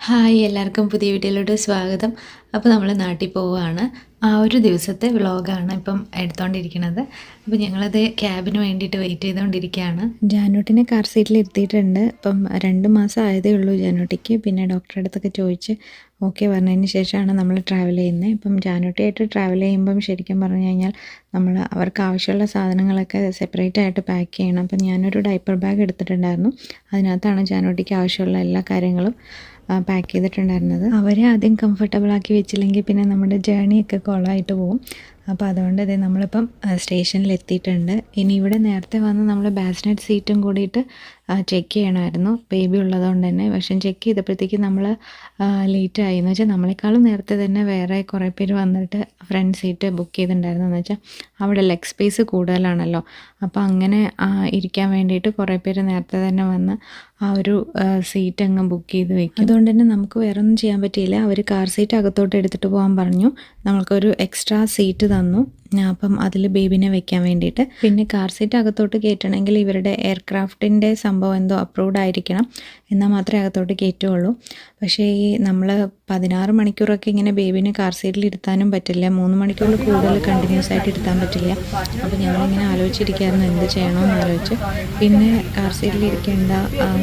Hi എല്ലാവർക്കും പുതിയ വീഡിയോയിലോട്ട് സ്വാഗതം. അപ്പോൾ നമ്മൾ നാട്ടിൽ പോവുകയാണ്. ആ ഒരു ദിവസത്തെ വ്ളോഗാണ് ഇപ്പം എടുത്തുകൊണ്ടിരിക്കുന്നത്. അപ്പോൾ ഞങ്ങളത് ക്യാബിന് വേണ്ടിയിട്ട് വെയിറ്റ് ചെയ്തുകൊണ്ടിരിക്കുകയാണ്. ജാനൂട്ടിനെ കാർ സീറ്റിൽ ഇരുത്തിയിട്ടുണ്ട്. ഇപ്പം 2 മാസം ആയതേ ഉള്ളൂ ജാനൂട്ടിക്ക്. പിന്നെ ഡോക്ടറുടെ അടുത്തൊക്കെ ചോദിച്ച് ഓക്കെ പറഞ്ഞതിന് ശേഷമാണ് നമ്മൾ ട്രാവൽ ചെയ്യുന്നത്. ഇപ്പം ജാനൂട്ടിയായിട്ട് ട്രാവൽ ചെയ്യുമ്പം ശരിക്കും പറഞ്ഞു കഴിഞ്ഞാൽ അവർക്ക് ആവശ്യമുള്ള സാധനങ്ങളൊക്കെ സെപ്പറേറ്റ് ആയിട്ട് പാക്ക് ചെയ്യണം. അപ്പം ഞാനൊരു ഡൈപ്പർ ബാഗ് എടുത്തിട്ടുണ്ടായിരുന്നു. അതിനകത്താണ് ജാനൂട്ടിക്ക് ആവശ്യമുള്ള എല്ലാ കാര്യങ്ങളും പാക്ക് ചെയ്തിട്ടുണ്ടായിരുന്നത്. അവരെ ആദ്യം കംഫർട്ടബിളാക്കി വെച്ചില്ലെങ്കിൽ പിന്നെ നമ്മുടെ ജേണിയൊക്കെ കുളമായിട്ട് പോകും. അപ്പോൾ അതുകൊണ്ട് നമ്മളിപ്പം സ്റ്റേഷനിൽ എത്തിയിട്ടുണ്ട്. ഇനി ഇവിടെ നേരത്തെ വന്ന് നമ്മൾ ബാസ്നെറ്റ് സീറ്റും കൂടിയിട്ട് ചെക്ക് ചെയ്യണമായിരുന്നു, ബേബി ഉള്ളതുകൊണ്ട് തന്നെ. പക്ഷേ ചെക്ക് ചെയ്തപ്പോഴത്തേക്ക് നമ്മൾ ലേറ്റായി. എന്ന് വെച്ചാൽ നമ്മളെക്കാളും നേരത്തെ തന്നെ വേറെ കുറേ പേര് വന്നിട്ട് ഫ്രണ്ട് സീറ്റ് ബുക്ക് ചെയ്തിട്ടുണ്ടായിരുന്നു. എന്ന് വെച്ചാൽ അവിടെ ലെഗ് സ്പേസ് കൂടുതലാണല്ലോ. അപ്പോൾ അങ്ങനെ ഇരിക്കാൻ വേണ്ടിയിട്ട് കുറേ പേര് നേരത്തെ തന്നെ വന്ന് ആ ഒരു സീറ്റ് അങ്ങ് ബുക്ക് ചെയ്ത് വെക്കും. അതുകൊണ്ട് തന്നെ നമുക്ക് വേറെ ഒന്നും ചെയ്യാൻ പറ്റിയില്ല. അവർ കാർ സീറ്റ് അകത്തോട്ട് എടുത്തിട്ട് പോകാൻ പറഞ്ഞു. നമ്മൾക്കൊരു എക്സ്ട്രാ സീറ്റ് തന്നു. അപ്പം അതിൽ ബേബിനെ വെക്കാൻ വേണ്ടിയിട്ട്. പിന്നെ കാർ സീറ്റ് അകത്തോട്ട് കയറ്റണമെങ്കിൽ ഇവരുടെ എയർക്രാഫ്റ്റിൻ്റെ സംഭവം എന്തോ അപ്രൂവ്ഡ് ആയിരിക്കണം, എന്നാൽ മാത്രമേ അകത്തോട്ട് കയറ്റുകയുള്ളൂ. പക്ഷേ ഈ നമ്മൾ 16 മണിക്കൂറൊക്കെ ഇങ്ങനെ ബേബിനെ കാർ സീറ്റിൽ ഇരുത്താനും പറ്റില്ല. 3 മണിക്കൂറിൽ കൂടുതൽ കണ്ടിന്യൂസ് ആയിട്ട് ഇരുത്താൻ പറ്റില്ല. അപ്പോൾ ഞങ്ങളിങ്ങനെ ആലോചിച്ചിരിക്കുകയായിരുന്നു എന്ത് ചെയ്യണമെന്ന് ആലോചിച്ച്. പിന്നെ കാർ സീറ്റിൽ ഇരിക്കേണ്ട,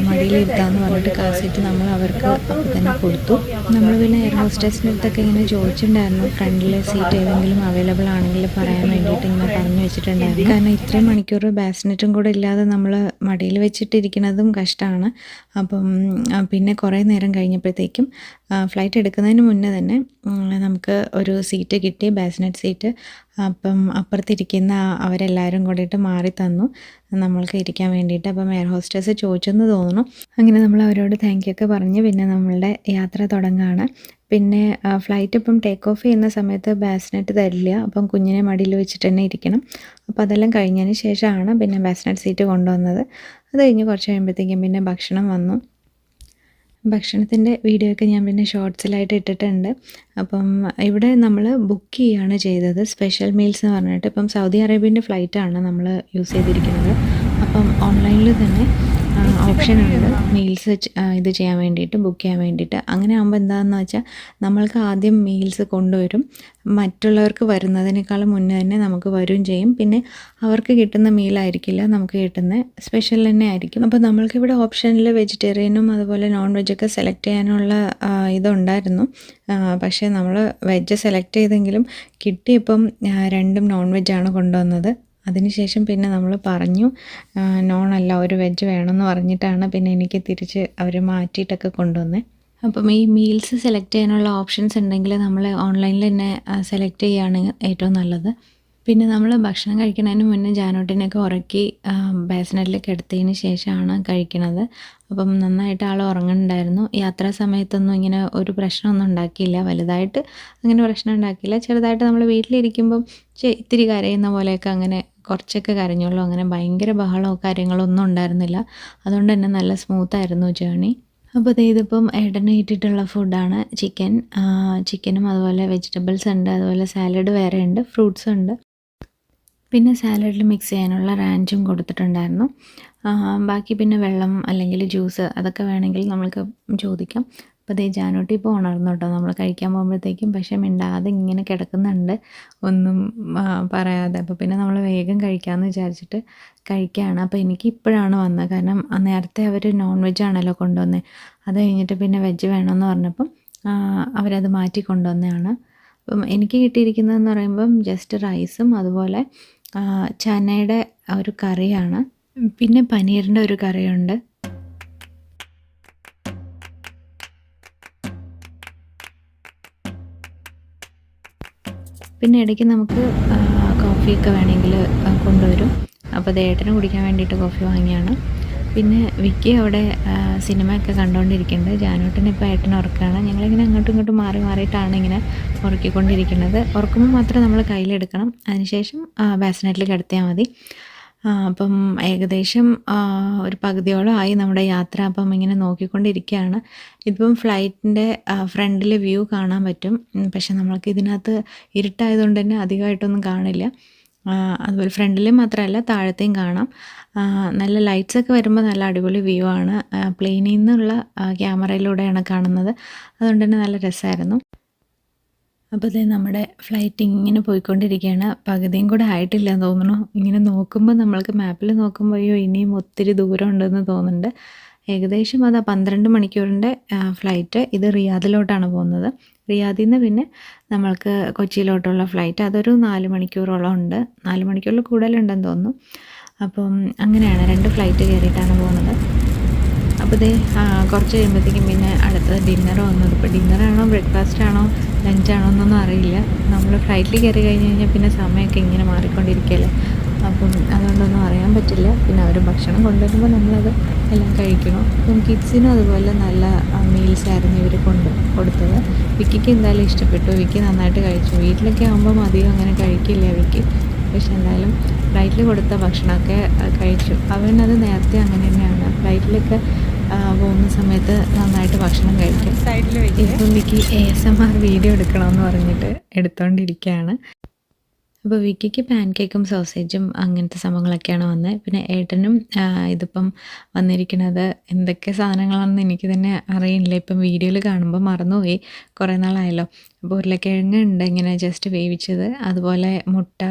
മടിയിലിരുത്താമെന്ന് പറഞ്ഞിട്ട് കാർ സീറ്റ് നമ്മൾ അവർക്ക് അപ്പോൾ തന്നെ കൊടുത്തു. നമ്മൾ പിന്നെ എയർ ഹോസ്റ്റസിൻ്റെ അടുത്തൊക്കെ ഇങ്ങനെ ചോദിച്ചിട്ടുണ്ടായിരുന്നു ഫ്രണ്ടിലെ സീറ്റ് ഏതെങ്കിലും അവൈലബിൾ ആണെങ്കിൽ പറയാൻ വേണ്ടിയിട്ട് ഇങ്ങനെ പറഞ്ഞു വെച്ചിട്ടുണ്ടായിരുന്നു. കാരണം ഇത്രയും മണിക്കൂർ ബാസ്നെറ്റും കൂടെ ഇല്ലാതെ നമ്മൾ മടിയിൽ വെച്ചിട്ടിരിക്കുന്നതും കഷ്ടമാണ്. അപ്പം പിന്നെ കുറേ നേരം കഴിഞ്ഞപ്പോഴത്തേക്കും ഫ്ലൈറ്റ് എടുക്കുന്നതിന് മുന്നേ തന്നെ നമുക്ക് ഒരു സീറ്റ് കിട്ടി, ബാസ്നെറ്റ് സീറ്റ്. അപ്പം അപ്പുറത്തിരിക്കുന്ന അവരെല്ലാവരും കൂടിയിട്ട് മാറി തന്നു നമ്മൾക്ക് ഇരിക്കാൻ വേണ്ടിയിട്ട്. അപ്പം എയർ ഹോസ്റ്റസ് ചോദിച്ചെന്ന് തോന്നുന്നു. അങ്ങനെ നമ്മൾ അവരോട് താങ്ക് യു ഒക്കെ പറഞ്ഞ് പിന്നെ നമ്മളുടെ യാത്ര തുടങ്ങുകയാണ്. പിന്നെ ഫ്ലൈറ്റ് ഇപ്പം ടേക്ക് ഓഫ് ചെയ്യുന്ന സമയത്ത് ബാസ്നെറ്റ് തരില്ല. അപ്പം കുഞ്ഞിനെ മടിയിൽ വെച്ചിട്ട് തന്നെ ഇരിക്കണം. അപ്പോൾ അതെല്ലാം കഴിഞ്ഞതിന് ശേഷമാണ് പിന്നെ ബാസ്നെറ്റ് സീറ്റ് കൊണ്ടുവന്നത്. അത് കഴിഞ്ഞ് കുറച്ച് കഴിയുമ്പോഴത്തേക്കും പിന്നെ ഭക്ഷണം വന്നു. ഭക്ഷണത്തിൻ്റെ വീഡിയോ ഒക്കെ ഞാൻ പിന്നെ ഷോർട്സിലായിട്ട് ഇട്ടിട്ടുണ്ട്. അപ്പം ഇവിടെ നമ്മൾ ബുക്ക് ചെയ്യുകയാണ് ചെയ്തത്, സ്പെഷ്യൽ മീൽസ് എന്ന് പറഞ്ഞിട്ട്. ഇപ്പം സൗദി അറേബ്യൻ്റെ ഫ്ലൈറ്റാണ് നമ്മൾ യൂസ് ചെയ്തിരിക്കുന്നത്. അപ്പം ഓൺലൈനിൽ തന്നെ ഓപ്ഷനുണ്ട് മീൽസ് ഇത് ചെയ്യാൻ വേണ്ടിയിട്ട്, ബുക്ക് ചെയ്യാൻ വേണ്ടിയിട്ട്. അങ്ങനെ ആകുമ്പോൾ എന്താണെന്ന് വെച്ചാൽ നമ്മൾക്ക് ആദ്യം മീൽസ് കൊണ്ടുവരും. മറ്റുള്ളവർക്ക് വരുന്നതിനേക്കാളും മുന്നേ തന്നെ നമുക്ക് വരികയും ചെയ്യും. പിന്നെ അവർക്ക് കിട്ടുന്ന മീലായിരിക്കില്ല നമുക്ക് കിട്ടുന്ന, സ്പെഷ്യൽ തന്നെ ആയിരിക്കും. അപ്പോൾ നമ്മൾക്കിവിടെ ഓപ്ഷനിൽ വെജിറ്റേറിയനും അതുപോലെ നോൺ വെജൊക്കെ സെലക്ട് ചെയ്യാനുള്ള ഇതുണ്ടായിരുന്നു. പക്ഷേ നമ്മൾ വെജ് സെലക്ട് ചെയ്തെങ്കിലും കിട്ടിയപ്പം രണ്ടും നോൺ വെജാണ് കൊണ്ടുവന്നത്. അതിനുശേഷം പിന്നെ നമ്മൾ പറഞ്ഞു നോണല്ല ഒരു വെജ് വേണമെന്ന് പറഞ്ഞിട്ടാണ് പിന്നെ എനിക്ക് തിരിച്ച് അവർ മാറ്റിയിട്ടൊക്കെ കൊണ്ടുവന്നത്. അപ്പം ഈ മീൽസ് സെലക്ട് ചെയ്യാനുള്ള ഓപ്ഷൻസ് ഉണ്ടെങ്കിൽ നമ്മൾ ഓൺലൈനിൽ തന്നെ സെലക്ട് ചെയ്യുകയാണ് ഏറ്റവും നല്ലത്. പിന്നെ നമ്മൾ ഭക്ഷണം കഴിക്കുന്നതിന് മുന്നേ ജാനൂട്ടിനെയൊക്കെ ഉറക്കി ബാസ്നെറ്റിലേക്ക് എടുത്തതിന് ശേഷമാണ് കഴിക്കുന്നത്. അപ്പം നന്നായിട്ട് ആൾ ഉറങ്ങുന്നുണ്ടായിരുന്നു. യാത്രാ സമയത്തൊന്നും ഇങ്ങനെ ഒരു പ്രശ്നമൊന്നും ഉണ്ടാക്കിയില്ല, വലുതായിട്ട് അങ്ങനെ പ്രശ്നം ഉണ്ടാക്കിയില്ല. ചെറുതായിട്ട് നമ്മൾ വീട്ടിലിരിക്കുമ്പം ഇത്തിരി കരയുന്ന പോലെയൊക്കെ അങ്ങനെ കുറച്ചൊക്കെ കരഞ്ഞുള്ളൂ. അങ്ങനെ ഭയങ്കര ബഹളമോ കാര്യങ്ങളോ ഒന്നും ഉണ്ടായിരുന്നില്ല. അതുകൊണ്ട് തന്നെ നല്ല സ്മൂത്തായിരുന്നു ജേണി. അപ്പോൾ ഇതിപ്പം ഏട്ടന് ഇട്ടിട്ടുള്ള ഫുഡാണ് ചിക്കനും അതുപോലെ വെജിറ്റബിൾസ് ഉണ്ട്, അതുപോലെ സാലഡ് വേറെ ഉണ്ട്, ഫ്രൂട്ട്സ് ഉണ്ട്. പിന്നെ സാലഡിൽ മിക്സ് ചെയ്യാനുള്ള റാഞ്ചും കൊടുത്തിട്ടുണ്ടായിരുന്നു. ബാക്കി പിന്നെ വെള്ളം അല്ലെങ്കിൽ ജ്യൂസ് അതൊക്കെ വേണമെങ്കിൽ നമ്മൾക്ക് ചോദിക്കാം. അപ്പോൾ ജാനൂട്ടി ഇപ്പോൾ ഉണർന്നു കേട്ടോ നമ്മൾ കഴിക്കാൻ പോകുമ്പോഴത്തേക്കും. പക്ഷേ മിണ്ടാതെ ഇങ്ങനെ കിടക്കുന്നുണ്ട്, ഒന്നും പറയാതെ. അപ്പോൾ പിന്നെ നമ്മൾ വേഗം കഴിക്കാമെന്ന് വിചാരിച്ചിട്ട് കഴിക്കുകയാണ്. അപ്പോൾ എനിക്ക് ഇപ്പോഴാണ് വന്നത്, കാരണം നേരത്തെ അവർ നോൺ വെജ് ആണല്ലോ കൊണ്ടുവന്നത്. അത് കഴിഞ്ഞിട്ട് പിന്നെ വെജ് വേണമെന്ന് പറഞ്ഞപ്പം അവരത് മാറ്റി കൊണ്ടുവന്നതാണ്. അപ്പം എനിക്ക് കിട്ടിയിരിക്കുന്നതെന്ന് പറയുമ്പം ജസ്റ്റ് റൈസും അതുപോലെ ചനയുടെ ഒരു കറിയാണ്, പിന്നെ പനീറിൻ്റെ ഒരു കറിയുണ്ട്. പിന്നെ ഇടയ്ക്ക് നമുക്ക് കോഫിയൊക്കെ വേണമെങ്കിൽ കൊണ്ടുവരും. അപ്പോൾ അത് ഏട്ടന് കുടിക്കാൻ വേണ്ടിയിട്ട് കോഫി വാങ്ങിയാണ്. പിന്നെ വിക്കി അവിടെ സിനിമയൊക്കെ കണ്ടുകൊണ്ടിരിക്കുന്നുണ്ട്. ജാനൂട്ടിനെ ഇപ്പോൾ ഏട്ടൻ ഉറക്കുകയാണ്. ഞങ്ങളിങ്ങനെ അങ്ങോട്ടും ഇങ്ങോട്ടും മാറിയിട്ടാണ് ഇങ്ങനെ ഉറക്കിക്കൊണ്ടിരിക്കുന്നത്. ഉറക്കുമ്പോൾ മാത്രം നമ്മൾ കയ്യിലെടുക്കണം, അതിനുശേഷം ബാസ്നെറ്റിൽ കിടത്തിയാൽ മതി. അപ്പം ഏകദേശം ഒരു പകുതിയോളം ആയി നമ്മുടെ യാത്ര. അപ്പം ഇങ്ങനെ നോക്കിക്കൊണ്ടിരിക്കുകയാണ്. ഇപ്പം ഫ്ലൈറ്റിൻ്റെ ഫ്രണ്ടിൽ വ്യൂ കാണാൻ പറ്റും. പക്ഷെ നമ്മൾക്ക് ഇതിനകത്ത് ഇരുട്ടായതുകൊണ്ട് തന്നെ അധികമായിട്ടൊന്നും കാണില്ല. അതുപോലെ ഫ്രണ്ടിൽ മാത്രമല്ല താഴത്തെയും കാണാം. നല്ല ലൈറ്റ്സൊക്കെ വരുമ്പോൾ നല്ല അടിപൊളി വ്യൂ ആണ്. പ്ലെയിനിൽ നിന്നുള്ള ക്യാമറയിലൂടെയാണ് കാണുന്നത്. അതുകൊണ്ട് തന്നെ നല്ല രസമായിരുന്നു. അപ്പോൾ ഇത് നമ്മുടെ ഫ്ലൈറ്റ് ഇങ്ങനെ പോയിക്കൊണ്ടിരിക്കുകയാണ്. പകുതിയും കൂടെ ആയിട്ടില്ലെന്ന് തോന്നുന്നു. ഇങ്ങനെ നോക്കുമ്പോൾ നമ്മൾക്ക് മാപ്പിൽ നോക്കുമ്പോൾ അയ്യോ ഇനിയും ഒത്തിരി ദൂരം ഉണ്ടെന്ന് തോന്നുന്നുണ്ട്. ഏകദേശം അത് 12 മണിക്കൂറിൻ്റെ ഫ്ലൈറ്റ്. ഇത് റിയാദിലോട്ടാണ് പോകുന്നത്. റിയാദിൽ നിന്ന് പിന്നെ നമ്മൾക്ക് കൊച്ചിയിലോട്ടുള്ള ഫ്ലൈറ്റ് അതൊരു 4 മണിക്കൂറോളം ഉണ്ട്. 4 മണിക്കൂറിൽ കൂടുതലുണ്ടെന്ന് തോന്നുന്നു. അപ്പം അങ്ങനെയാണ് 2 ഫ്ലൈറ്റ് കയറിയിട്ടാണ് പോകുന്നത്. അപ്പോൾ ഇതേ കുറച്ച് കഴിയുമ്പോഴത്തേക്കും പിന്നെ അടുത്തത് ഡിന്നർ വന്നത്. ഇപ്പോൾ ഡിന്നറാണോ ബ്രേക്ക്ഫാസ്റ്റ് ആണോ ലഞ്ചാണോ എന്നൊന്നും അറിയില്ല. നമ്മൾ ഫ്ലൈറ്റിൽ കയറി കഴിഞ്ഞ് കഴിഞ്ഞാൽ പിന്നെ സമയമൊക്കെ ഇങ്ങനെ മാറിക്കൊണ്ടിരിക്കുകയല്ലേ. അപ്പം അതുകൊണ്ടൊന്നും അറിയാൻ പറ്റില്ല. പിന്നെ അവർ ഭക്ഷണം കൊണ്ടുവരുമ്പോൾ നമ്മളത് എല്ലാം കഴിക്കണം. അപ്പം കിഡ്സിനും അതുപോലെ നല്ല മീൽസ് ആയിരുന്നു ഇവർ കൊടുത്തത്. വിക്കിക്ക് എന്തായാലും ഇഷ്ടപ്പെട്ടു. വിക്കി നന്നായിട്ട് കഴിച്ചു. വീട്ടിലൊക്കെ ആകുമ്പം അധികം അങ്ങനെ കഴിക്കില്ല വിക്കി. പക്ഷെ എന്തായാലും ഫ്ലൈറ്റിൽ കൊടുത്ത ഭക്ഷണമൊക്കെ കഴിച്ചു. അവനത് നേരത്തെ അങ്ങനെ തന്നെയാണ്. ഫ്ലൈറ്റിലൊക്കെ പോകുന്ന സമയത്ത് നന്നായിട്ട് ഭക്ഷണം കഴിക്കും. ഇപ്പം വിക്കി ASMR വീഡിയോ എടുക്കണമെന്ന് പറഞ്ഞിട്ട് എടുത്തുകൊണ്ടിരിക്കുകയാണ്. അപ്പോൾ വിക്കിക്ക് പാൻ കേക്കും സോസേജും അങ്ങനത്തെ സംഭവങ്ങളൊക്കെയാണ് വന്നത്. പിന്നെ ഏട്ടനും ഇതിപ്പം വന്നിരിക്കുന്നത് എന്തൊക്കെ സാധനങ്ങളാണെന്ന് എനിക്ക് തന്നെ അറിയില്ല. ഇപ്പം വീഡിയോയിൽ കാണുമ്പോൾ മറന്നുപോയി. കുറേ നാളായല്ലോ. അപ്പോൾ ഉരുളക്കിഴങ്ങ് ഉണ്ട് ഇങ്ങനെ ജസ്റ്റ് വേവിച്ചത്. അതുപോലെ മുട്ട,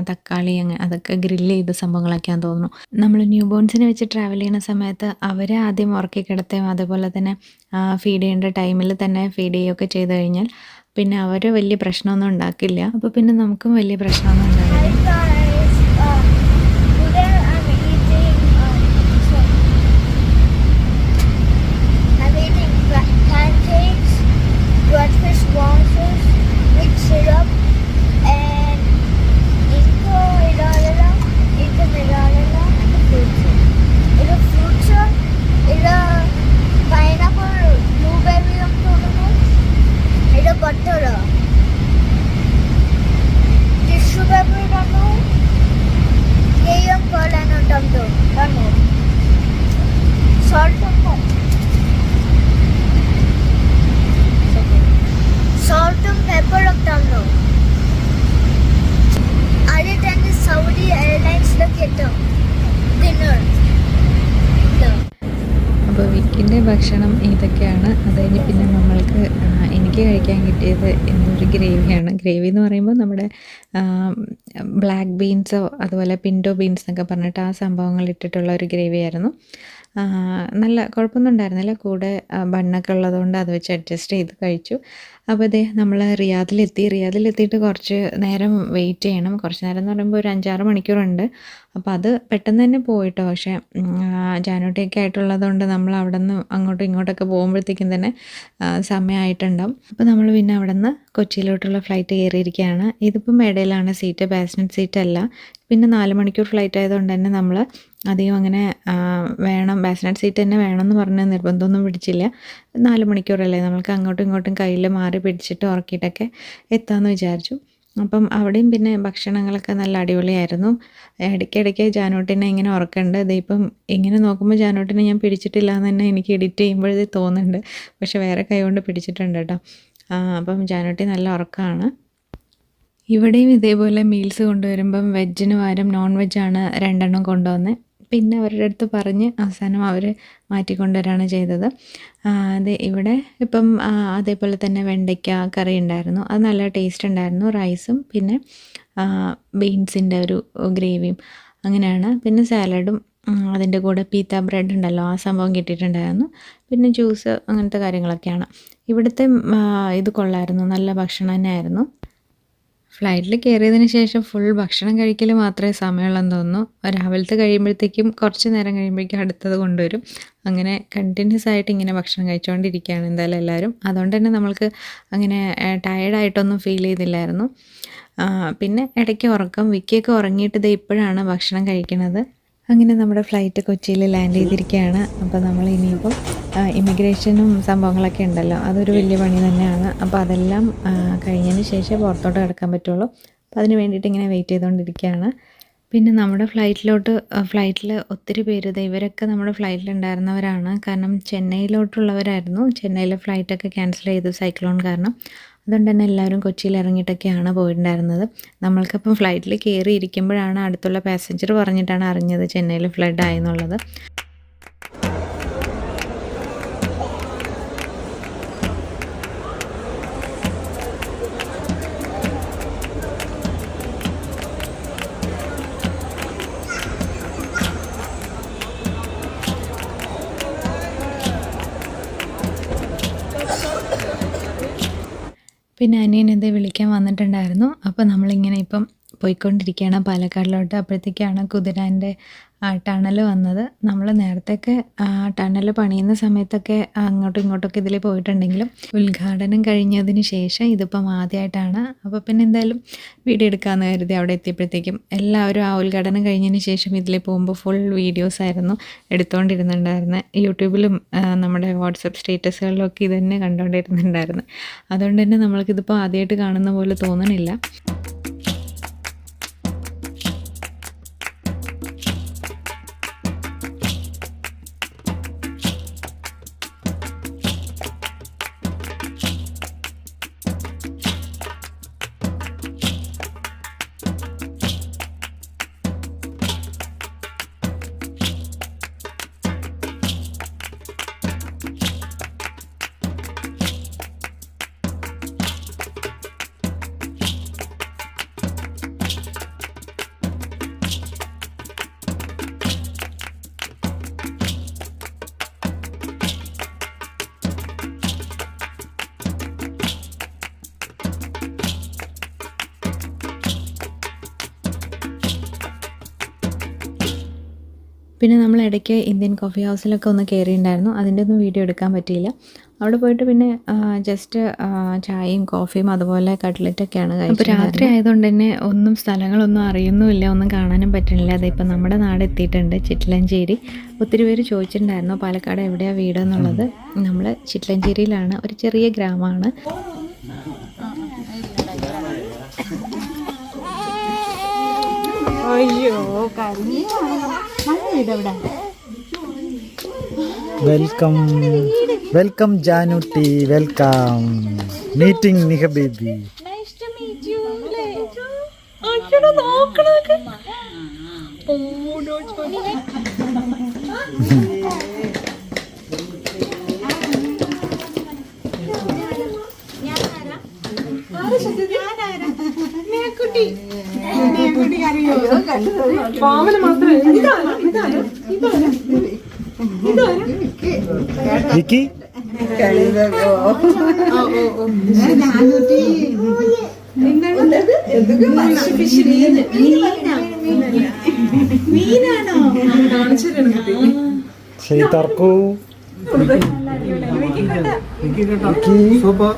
തക്കാളി അതൊക്കെ ഗ്രില്ല് ചെയ്ത സംഭവങ്ങളൊക്കെയാണെന്ന് തോന്നുന്നു. നമ്മൾ ന്യൂ ബോൺസിനെ വെച്ച് ട്രാവൽ ചെയ്യുന്ന സമയത്ത് അവരെ ആദ്യം ഉറക്കി കിടത്തുകയും അതുപോലെ തന്നെ ഫീഡ് ചെയ്യേണ്ട ടൈമിൽ തന്നെ ഫീഡ് ചെയ്യുകയൊക്കെ ചെയ്ത് കഴിഞ്ഞാൽ പിന്നെ അവർ വലിയ പ്രശ്നമൊന്നും ഉണ്ടാക്കില്ല. അപ്പോൾ പിന്നെ നമുക്കും വലിയ പ്രശ്നമൊന്നും ഉണ്ടാവില്ല. Today I'm eating I'm eating pancakes, breakfast boxes with syrup and Inco Iralala, and fruits. It's a fruits, it's a pineapple, blueberry it's a butter. Tissue paper don't pearl and tomato. Salt and pepper of tomato. I attend the Saudi Airlines dinner. അപ്പോൾ വിക്കിൻ്റെ ഭക്ഷണം ഇതൊക്കെയാണ്. അത് കഴിഞ്ഞ് പിന്നെ നമ്മൾക്ക് എനിക്ക് കഴിക്കാൻ കിട്ടിയത് എന്തൊരു ഗ്രേവിയാണ്. ഗ്രേവി എന്ന് പറയുമ്പോൾ നമ്മുടെ ബ്ലാക്ക് ബീൻസോ അതുപോലെ പിൻറ്റോ ബീൻസ് എന്നൊക്കെ പറഞ്ഞിട്ട് ആ സംഭവങ്ങൾ ഇട്ടിട്ടുള്ള ഒരു ഗ്രേവി ആയിരുന്നു. നല്ല കുഴപ്പമൊന്നും ഉണ്ടായിരുന്നില്ല. കൂടെ ബണ്ണൊക്കെ ഉള്ളതുകൊണ്ട് അത് വെച്ച് അഡ്ജസ്റ്റ് ചെയ്ത് കഴിച്ചു. അപ്പോൾ ഇതേ നമ്മൾ റിയാദിലെത്തിയിട്ട് കുറച്ച് നേരം വെയിറ്റ് ചെയ്യണം. കുറച്ച് നേരം എന്ന് പറയുമ്പോൾ ഒരു 5-6 മണിക്കൂറുണ്ട്. അപ്പോൾ അത് പെട്ടെന്ന് തന്നെ പോയിട്ടോ. പക്ഷേ ജാനുവട്ടിയൊക്കെ ആയിട്ടുള്ളതുകൊണ്ട് നമ്മൾ അവിടെ നിന്ന് അങ്ങോട്ടും ഇങ്ങോട്ടൊക്കെ പോകുമ്പോഴത്തേക്കും തന്നെ സമയമായിട്ടുണ്ടാവും. അപ്പോൾ നമ്മൾ പിന്നെ അവിടെ നിന്ന് കൊച്ചിയിലോട്ടുള്ള ഫ്ലൈറ്റ് കയറിയിരിക്കുകയാണ്. ഇതിപ്പം ഇടയിലാണ് സീറ്റ്, പാസഞ്ചർ സീറ്റ് അല്ല. പിന്നെ 4 മണിക്കൂർ ഫ്ലൈറ്റ് ആയതുകൊണ്ട് തന്നെ നമ്മൾ അധികം അങ്ങനെ വേണം പാസഞ്ചർ സീറ്റ് തന്നെ വേണമെന്ന് പറഞ്ഞ് നിർബന്ധമൊന്നും പിടിച്ചില്ല. 4 മണിക്കൂറല്ലേ, നമ്മൾക്ക് അങ്ങോട്ടും ഇങ്ങോട്ടും കയ്യിൽ മാറി പിടിച്ചിട്ട് ഉറക്കിയിട്ടൊക്കെ എത്താമെന്ന് വിചാരിച്ചു. അപ്പം അവിടെയും പിന്നെ ഭക്ഷണങ്ങളൊക്കെ നല്ല അടിപൊളിയായിരുന്നു. ഇടയ്ക്കിടയ്ക്ക് ജാനൂട്ടിനെ ഇങ്ങനെ ഉറക്കുന്നുണ്ട്. ഇതിപ്പം ഇങ്ങനെ നോക്കുമ്പോൾ ജാനൂട്ടിനെ ഞാൻ പിടിച്ചിട്ടില്ല എന്ന് തന്നെ എനിക്ക് എഡിറ്റ് ചെയ്യുമ്പോഴേ തോന്നുന്നുണ്ട്. പക്ഷെ വേറെ കൈ കൊണ്ട് പിടിച്ചിട്ടുണ്ട് കേട്ടോ. അപ്പം ജാനൂട്ടി നല്ല ഉറക്കമാണ്. ഇവിടെയും ഇതേപോലെ മീൽസ് കൊണ്ടുവരുമ്പം വെജിന് പകരം നോൺ വെജാണ് 2 എണ്ണം കൊണ്ടുവന്നത്. പിന്നെ അവരുടെ അടുത്ത് പറഞ്ഞ് അവസാനം അവർ മാറ്റിക്കൊണ്ടുവരാണ് ചെയ്തത്. ഇവിടെ ഇപ്പം അതേപോലെ തന്നെ വെണ്ടയ്ക്ക കറി ഉണ്ടായിരുന്നു. അത് നല്ല ടേസ്റ്റ് ഉണ്ടായിരുന്നു. റൈസും പിന്നെ ബീൻസിൻ്റെ ഒരു ഗ്രേവിയും അങ്ങനെയാണ്. പിന്നെ സാലഡും അതിൻ്റെ കൂടെ പീത്ത ബ്രെഡ് ഉണ്ടല്ലോ, ആ സംഭവം കിട്ടിയിട്ടുണ്ടായിരുന്നു. പിന്നെ ജ്യൂസ് അങ്ങനത്തെ കാര്യങ്ങളൊക്കെയാണ്. ഇവിടുത്തെ ഇത് കൊള്ളായിരുന്നു, നല്ല ഭക്ഷണം തന്നെയായിരുന്നു. ഫ്ലൈറ്റിൽ കയറിയതിന് ശേഷം ഫുൾ ഭക്ഷണം കഴിക്കൽ മാത്രമേ സമയമുള്ളെന്ന് തോന്നുന്നു. രാവിലത്തെ കഴിയുമ്പോഴത്തേക്കും കുറച്ച് നേരം കഴിയുമ്പോഴേക്കും അടുത്തത് കൊണ്ടുവരും. അങ്ങനെ കണ്ടിന്യൂസ് ആയിട്ട് ഇങ്ങനെ ഭക്ഷണം കഴിച്ചുകൊണ്ടിരിക്കുകയാണ് എന്തായാലും എല്ലാവരും. അതുകൊണ്ട് തന്നെ നമ്മൾക്ക് അങ്ങനെ ടയേർഡായിട്ടൊന്നും ഫീൽ ചെയ്തില്ലായിരുന്നു. പിന്നെ ഇടയ്ക്ക് ഉറക്കം, വിക്കിയൊക്കെ ഉറങ്ങിയിട്ട് ഇത് ഇപ്പോഴാണ് ഭക്ഷണം കഴിക്കുന്നത്. അങ്ങനെ നമ്മുടെ ഫ്ലൈറ്റ് കൊച്ചിയിൽ ലാൻഡ് ചെയ്തിരിക്കുകയാണ്. അപ്പോൾ നമ്മൾ ഇനിയിപ്പം ഇമിഗ്രേഷനും സംഭവങ്ങളൊക്കെ ഉണ്ടല്ലോ, അതൊരു വലിയ പണി തന്നെയാണ്. അപ്പോൾ അതെല്ലാം കഴിഞ്ഞതിന് ശേഷമേ പുറത്തോട്ട് കിടക്കാൻ പറ്റുള്ളൂ. അപ്പോൾ അതിന് വേണ്ടിയിട്ട് ഇങ്ങനെ വെയിറ്റ് ചെയ്തുകൊണ്ടിരിക്കുകയാണ്. പിന്നെ നമ്മുടെ ഫ്ലൈറ്റിൽ ഒത്തിരി പേര് ഇവരൊക്കെ നമ്മുടെ ഫ്ലൈറ്റിലുണ്ടായിരുന്നവരാണ്. കാരണം ചെന്നൈയിലോട്ടുള്ളവരായിരുന്നു. ചെന്നൈയിലെ ഫ്ലൈറ്റൊക്കെ ക്യാൻസൽ ചെയ്തു സൈക്ലോൺ കാരണം. അതുകൊണ്ട് തന്നെ എല്ലാവരും കൊച്ചിയിൽ ഇറങ്ങിയിട്ടൊക്കെയാണ് പോയിട്ടുണ്ടായിരുന്നത്. നമ്മൾക്കപ്പം ഫ്ലൈറ്റിൽ കയറി ഇരിക്കുമ്പോഴാണ് അടുത്തുള്ള പാസഞ്ചർ പറഞ്ഞിട്ടാണ് അറിഞ്ഞത് ചെന്നൈയിൽ ഫ്ലഡ് ആയെന്നുള്ളത്. പിന്നെ അനിയനെന്തേ വിളിക്കാൻ വന്നിട്ടുണ്ടായിരുന്നു. അപ്പോൾ നമ്മളിങ്ങനെ ഇപ്പം പോയിക്കൊണ്ടിരിക്കുകയാണ് പാലക്കാടിലോട്ട്. അപ്പോഴത്തേക്കാണ് കുതിരാൻ്റെ ടണൽ വന്നത്. നമ്മൾ നേരത്തെയൊക്കെ ടണൽ പണിയുന്ന സമയത്തൊക്കെ അങ്ങോട്ടും ഇങ്ങോട്ടൊക്കെ ഇതിൽ പോയിട്ടുണ്ടെങ്കിലും ഉദ്ഘാടനം കഴിഞ്ഞതിന് ശേഷം ഇതിപ്പം ആദ്യമായിട്ടാണ്. അപ്പോൾ പിന്നെ എന്തായാലും വീഡിയോ എടുക്കാമെന്ന് കരുതി അവിടെ എത്തിയപ്പോഴത്തേക്കും എല്ലാവരും ആ ഉദ്ഘാടനം കഴിഞ്ഞതിന് ശേഷം ഇതിൽ പോകുമ്പോൾ ഫുൾ വീഡിയോസായിരുന്നു എടുത്തുകൊണ്ടിരുന്നുണ്ടായിരുന്നത്. യൂട്യൂബിലും നമ്മുടെ വാട്സപ്പ് സ്റ്റേറ്റസുകളിലും ഒക്കെ ഇത് തന്നെ കണ്ടുകൊണ്ടിരുന്നുണ്ടായിരുന്നു. അതുകൊണ്ട് തന്നെ നമ്മൾക്കിതിപ്പോൾ ആദ്യമായിട്ട് കാണുന്ന പോലെ തോന്നണില്ല. പിന്നെ നമ്മൾ ഇടയ്ക്ക് ഇന്ത്യൻ കോഫി ഹൗസിലൊക്കെ ഒന്ന് കയറിയിട്ടുണ്ടായിരുന്നു. അതിൻ്റെ ഒന്നും വീഡിയോ എടുക്കാൻ പറ്റിയില്ല. അവിടെ പോയിട്ട് പിന്നെ ജസ്റ്റ് ചായയും കോഫിയും അതുപോലെ കട്ട്ലറ്റൊക്കെയാണ് കഴിച്ചത്. അപ്പോൾ രാത്രി ആയതുകൊണ്ട് തന്നെ ഒന്നും സ്ഥലങ്ങളൊന്നും അറിയുന്നുമില്ല, ഒന്നും കാണാനും പറ്റുന്നില്ല. അതിപ്പോൾ നമ്മുടെ നാട് എത്തിയിട്ടുണ്ട്, ചിറ്റലഞ്ചേരി. ഒത്തിരി പേര് ചോദിച്ചിട്ടുണ്ടായിരുന്നു പാലക്കാട് എവിടെയാണ് വീട് എന്നുള്ളത്. നമ്മൾ ചിറ്റലഞ്ചേരിയിലാണ്, ഒരു ചെറിയ ഗ്രാമമാണ്. അയ്യോ welcome welcome Janutty, welcome meeting നിഹ ബേബി. വിക്കി ശരി തർക്കൂ സൂപ്പർ.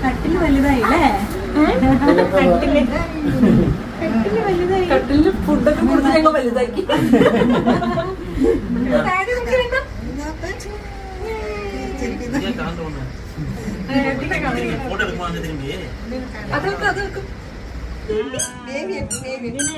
കട്ടില് വലുതായില്ലേ? കട്ടില് ഫുഡൊക്കെ കൊടുത്ത് ഞങ്ങൾ വലുതാക്കി. അതൊക്കെ അതൊക്കെ ബേബിനെ